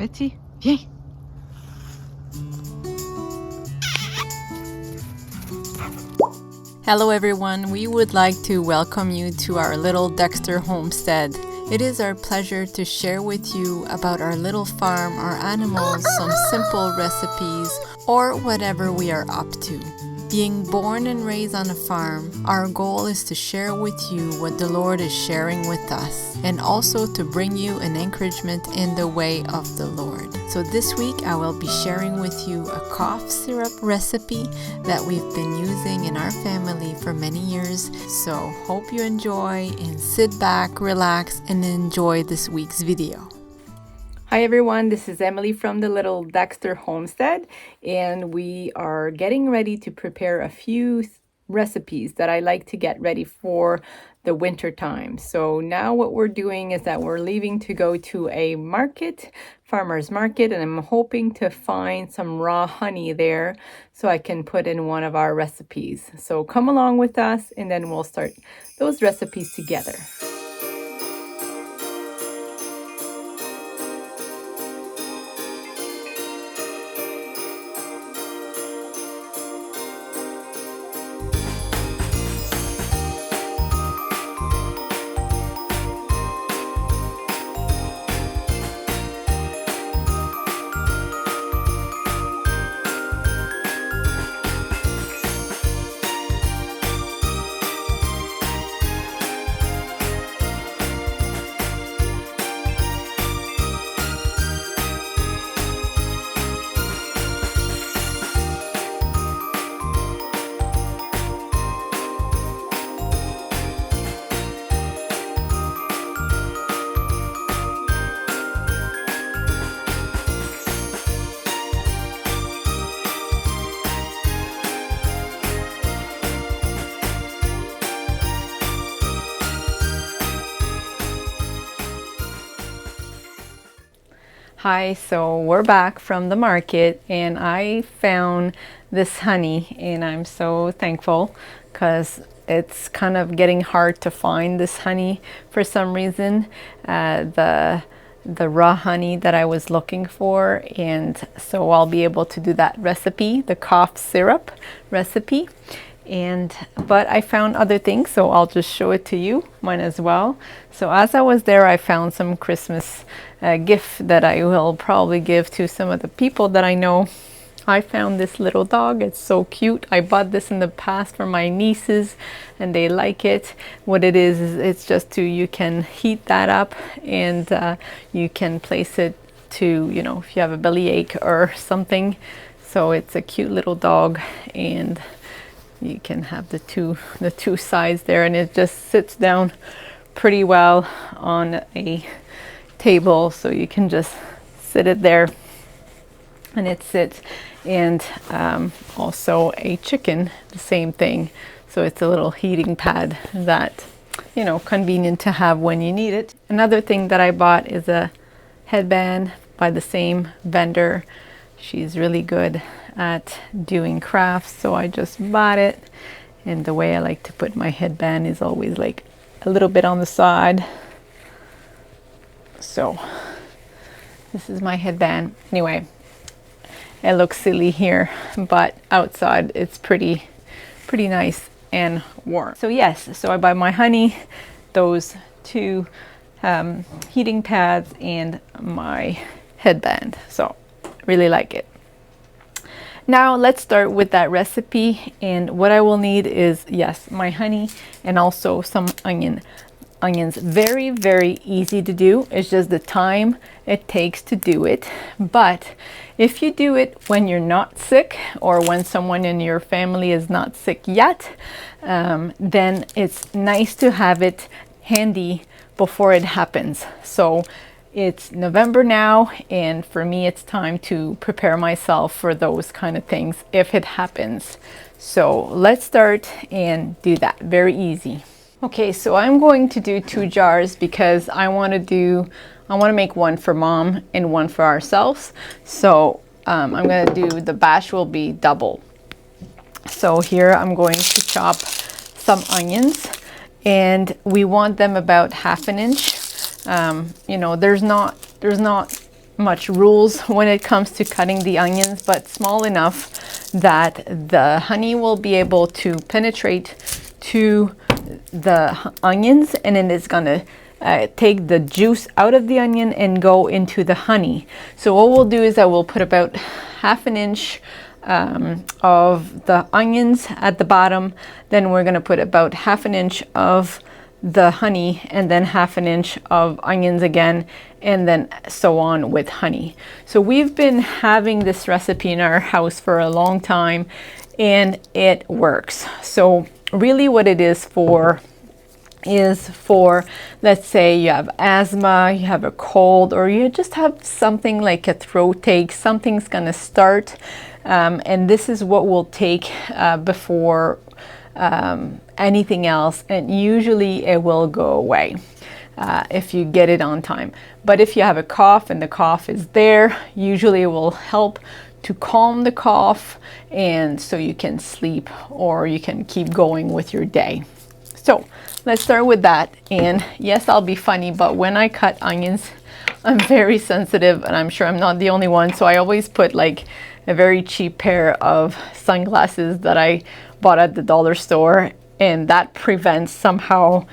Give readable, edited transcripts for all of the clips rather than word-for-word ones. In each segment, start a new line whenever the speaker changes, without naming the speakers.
Betsy, viens. Hello everyone, we would like to welcome you to our Little Dexter Homestead. It is our pleasure to share with you about our little farm, our animals, some simple recipes, or whatever we are up to. Being born and raised on a farm, our goal is to share with you what the Lord is sharing with us, and also to bring you an encouragement in the way of the Lord. So this week I will be sharing with you a cough syrup recipe that we've been using in our family for many years. So hope you enjoy, and sit back, relax, and enjoy this week's video. Hi everyone, this is Amélie from the Little Dexter Homestead, and we are getting ready to prepare a few recipes that I like to get ready for the winter time. So now what we're doing is that we're leaving to go to a market, farmer's market, and I'm hoping to find some raw honey there so I can put in one of our recipes. So come along with us and then we'll start those recipes together. Hi, so we're back from the market and I found this honey and I'm so thankful because it's kind of getting hard to find this honey for some reason, the raw honey that I was looking for, and so I'll be able to do that recipe, the cough syrup recipe. But I found other things, so I'll just show it to you, mine as well. So as I was there, I found some Christmas gift that I will probably give to some of the people that I know. I found this little dog. It's so cute. I bought this in the past for my nieces and they like it. What it is it's just you can heat that up and you can place it to, you know, if you have a bellyache or something. So it's a cute little dog, and you can have the two sides there, and it just sits down pretty well on a table, so you can just sit it there and it sits. And also a chicken, the same thing. So it's a little heating pad that, you know, convenient to have when you need it. Another thing that I bought is a headband by the same vendor. She's really good at doing crafts, so I just bought it. And the way I like to put my headband is always like a little bit on the side. So this is my headband. Anyway, it looks silly here, but outside it's pretty nice and warm. So yes, so I buy my honey, those two heating pads, and my headband. So really like it. Now let's start with that recipe, and what I will need is, yes, my honey and also some onions. Very, very easy to do. It's just the time it takes to do it. But if you do it when you're not sick, or when someone in your family is not sick yet, then it's nice to have it handy before it happens. So it's November now, and for me it's time to prepare myself for those kind of things if it happens. So let's start and do that. Very easy. Okay, so I'm going to do 2 jars because I want to make one for mom and one for ourselves. So I'm going to do, the bash will be double. So here I'm going to chop some onions, and we want them about 1/2 inch. You know, there's not much rules when it comes to cutting the onions, but small enough that the honey will be able to penetrate to the onions, and then it's gonna take the juice out of the onion and go into the honey. So what we'll do is that we'll put about 1/2 inch of the onions at the bottom. Then we're gonna put about 1/2 inch of the honey, and then 1/2 inch of onions again, and then so on with honey. So we've been having this recipe in our house for a long time, and it works. So really what it is for, let's say you have asthma, you have a cold, or you just have something like a throat ache, something's gonna start, and this is what we'll take before anything else, and usually it will go away if you get it on time. But if you have a cough and the cough is there, usually it will help to calm the cough, and so you can sleep or you can keep going with your day. So let's start with that. And yes, I'll be funny, but when I cut onions, I'm very sensitive, and I'm sure I'm not the only one. So I always put like a very cheap pair of sunglasses that I bought at the dollar store, and that prevents somehow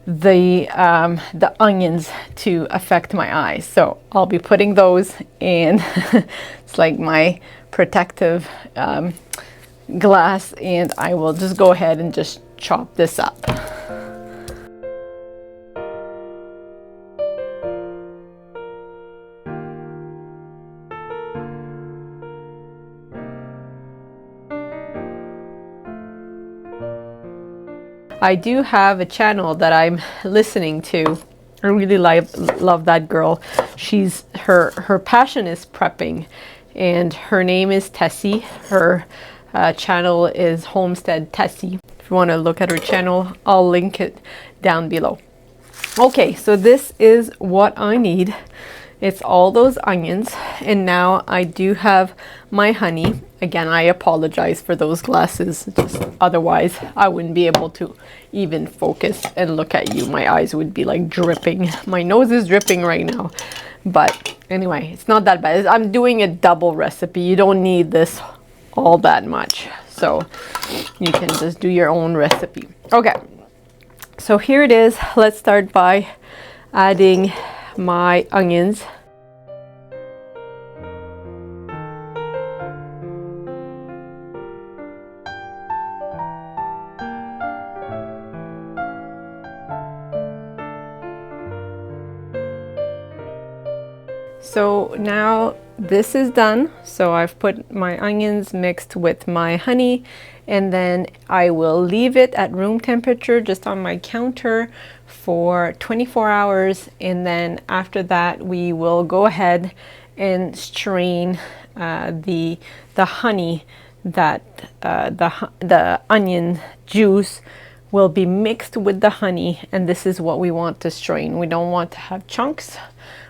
the onions to affect my eyes. So I'll be putting those in. It's like my protective glass, and I will just go ahead and just chop this up. I do have a channel that I'm listening to. I really love that girl. Her passion is prepping, and her name is Tessie. Her channel is Homestead Tessie. If you want to look at her channel, I'll link it down below. Okay, so this is what I need. It's all those onions, and now I do have my honey. Again, I apologize for those glasses, just otherwise I wouldn't be able to even focus and look at you. My eyes would be like dripping. My nose is dripping right now, but anyway, it's not that bad. I'm doing a double recipe. You don't need this all that much, so you can just do your own recipe. Okay, so here it is. Let's start by adding my onions. So now this is done. So I've put my onions mixed with my honey, and then I will leave it at room temperature just on my counter for 24 hours. And then after that, we will go ahead and strain the honey, that the onion juice will be mixed with the honey, and this is what we want to strain. We don't want to have chunks.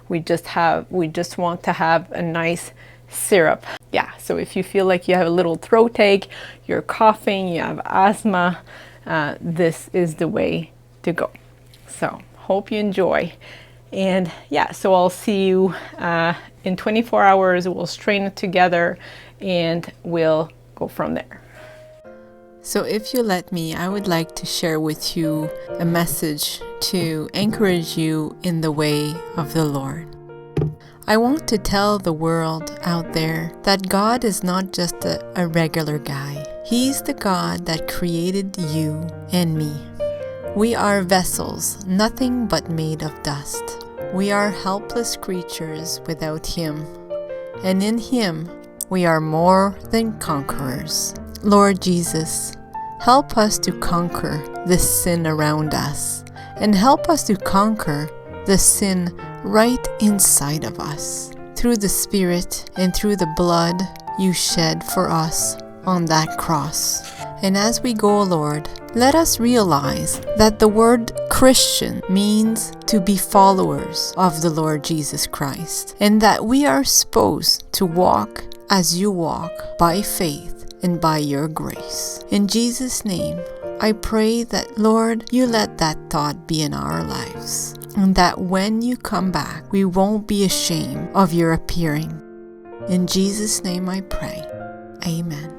We just want to have a nice syrup. Yeah, so if you feel like you have a little throat ache, you're coughing, you have asthma, this is the way to go. So hope you enjoy. And yeah, so I'll see you in 24 hours. We'll strain it together and we'll go from there. So if you let me, I would like to share with you a message to encourage you in the way of the Lord. I want to tell the world out there that God is not just a regular guy. He's the God that created you and me. We are vessels, nothing but made of dust. We are helpless creatures without Him, and in Him we are more than conquerors. Lord Jesus, help us to conquer the sin around us, and help us to conquer the sin right inside of us, through the Spirit and through the blood you shed for us on that cross. And as we go, Lord, let us realize that the word Christian means to be followers of the Lord Jesus Christ, and that we are supposed to walk as you walk, by faith and by your grace. In Jesus' name, I pray that, Lord, you let that thought be in our lives. and that when you come back, we won't be ashamed of your appearing. In Jesus' name I pray. Amen.